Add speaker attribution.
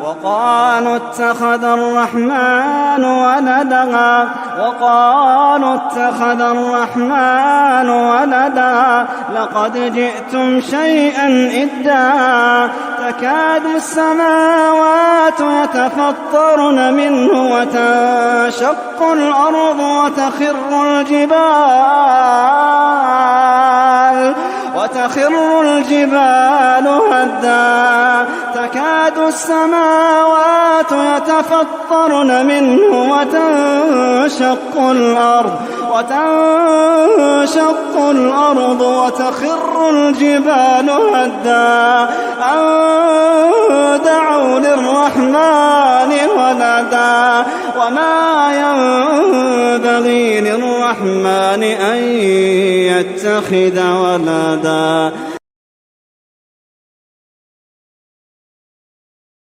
Speaker 1: وقالوا اتخذ الرحمن ولدا لقد جئتم شيئا إدا تكاد السماوات يتفطرن منه وتنشق الأرض وتخر الجبال هدا تكاد السماوات يتفطرن منه وتنشق الأرض وتخر الجبال هدا أن دعوا للرحمن ولدا وما ينبغي للرحمن أن يتخذ ولدا.